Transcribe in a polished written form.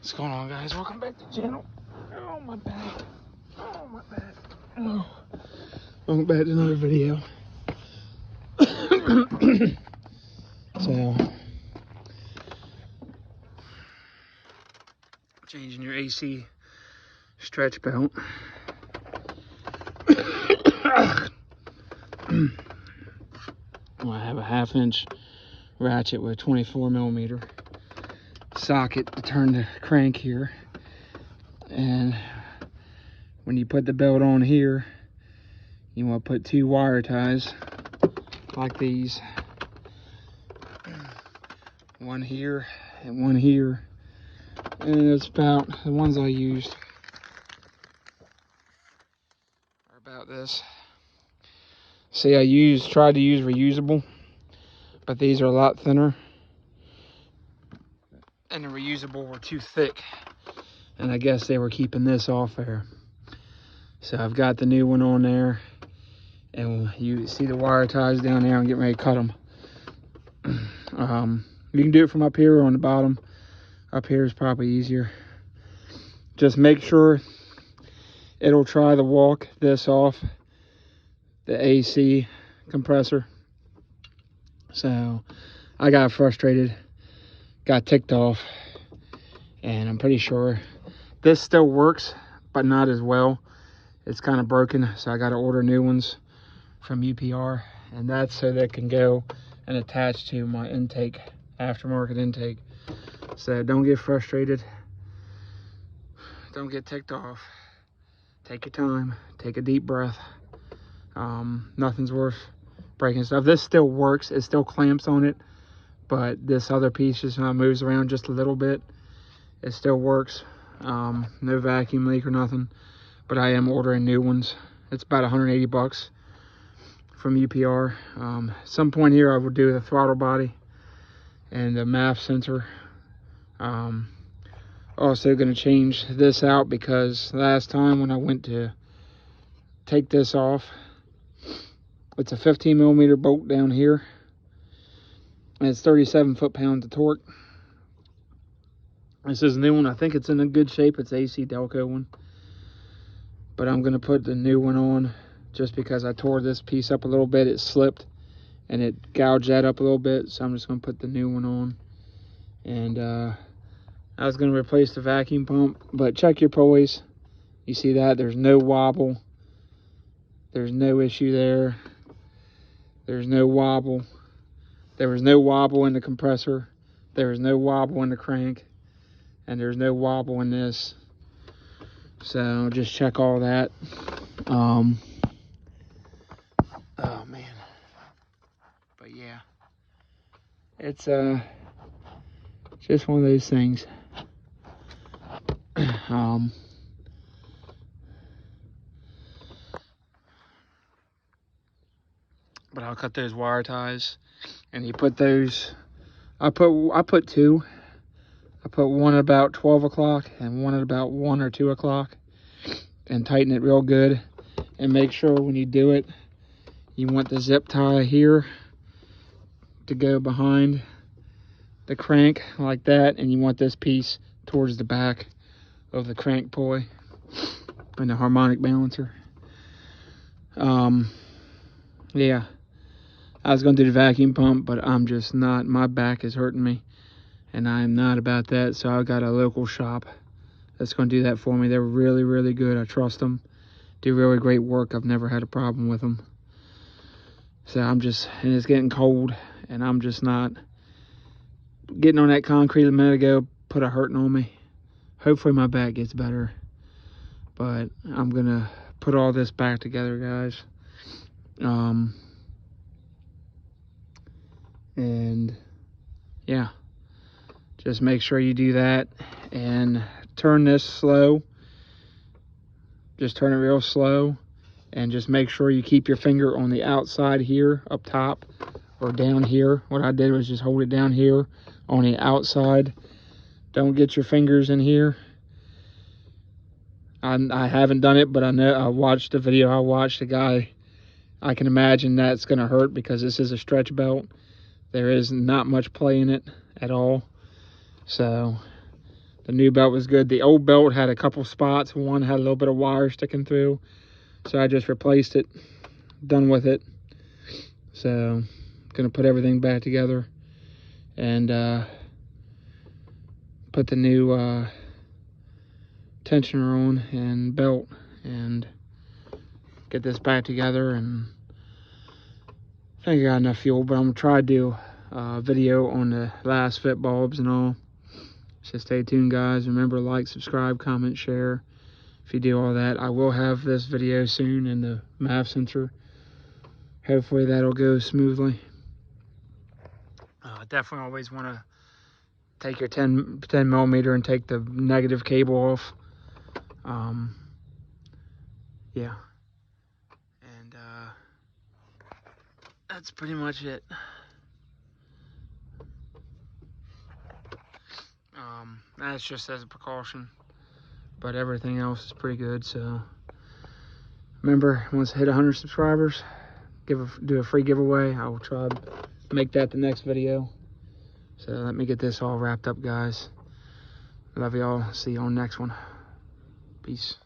What's going on, guys? Welcome back to the channel. Oh, my back. Oh, my back. Oh. Welcome back to another video. So, changing your AC stretch belt. I have a 1/2-inch ratchet with a 24mm socket to turn the crank here, and when you put the belt on here, you want to put 2 wire ties like these, one here and one here, and it's about the ones I used are about this. See, I tried to use reusable, but these are a lot thinner, and the reusable were too thick, and I guess they were keeping this off there. So I've got the new one on there, and you see the wire ties down there. I'm getting ready to cut them. You can do it from up here or on the bottom. Up here is probably easier. Just make sure it'll try to walk this off the AC compressor. So I got frustrated, got ticked off, and I'm pretty sure this still works, but not as well. It's kind of broken, so I got to order new ones from UPR, and that's so they can go and attach to my intake, aftermarket intake. So don't get frustrated, don't get ticked off. Take your time, take a deep breath. Nothing's worth breaking stuff. This still works, it still clamps on it, but this other piece just moves around just a little bit. It still works. No vacuum leak or nothing, but I am ordering new ones. It's about 180 bucks from UPR. Some point here I will do the throttle body and the MAF sensor. Also going to change this out because last time when I went to take this off, it's a 15mm bolt down here, and it's 37 foot-pounds of torque. This is a new one. I think it's in a good shape. It's AC Delco one, but I'm going to put the new one on just because I tore this piece up a little bit. It slipped and it gouged that up a little bit, so I'm just going to put the new one on. And I was going to replace the vacuum pump, but check your pulleys. You see that? There's no wobble. There's no issue there. There's no wobble. There was no wobble in the compressor. There was no wobble in the crank. And there's no wobble in this. So just check all that. Oh man. But yeah. It's just one of those things. But I'll cut those wire ties, and you put those, I put 2. I put one at about 12 o'clock and one at about 1 or 2 o'clock, and tighten it real good. And make sure when you do it, you want the zip tie here to go behind the crank like that, and you want this piece towards the back of the crank pulley and the harmonic balancer. Yeah, I was going to do the vacuum pump, but I'm just not. My back is hurting me, and I'm not about that. So I got a local shop that's going to do that for me. They're really, really good. I trust them. Do really great work. I've never had a problem with them. So and it's getting cold, and I'm just not getting on that concrete a minute ago. Put a hurting on me. Hopefully my back gets better, but I'm gonna put all this back together, guys. And yeah, just make sure you do that and turn this slow. Just turn it real slow, and just make sure you keep your finger on the outside here, up top, or down here. What I did was just hold it down here on the outside. Don't get your fingers in here. I haven't done it, but I know I watched the video. I watched the guy. I can imagine that's going to hurt because this is a stretch belt. There is not much play in it at all. So The new belt was good. The old belt had a couple spots. One had a little bit of wire sticking through, so I just replaced it. Done with it. So gonna put everything back together and put the new tensioner on and belt and get this back together. And I think I got enough fuel, but I'm gonna try to do a video on the last fit bulbs and all. So stay tuned, guys. Remember, like, subscribe, comment, share. If you do all that, I will have this video soon in the MAV sensor. Hopefully that'll go smoothly. Definitely always want to take your 10 millimeter and take the negative cable off. Yeah. And that's pretty much it. That's just as a precaution, but everything else is pretty good. So remember, once I hit 100 subscribers, do a free giveaway. I will try to make that the next video. So let me get this all wrapped up, guys. Love y'all. See you on the next one. Peace.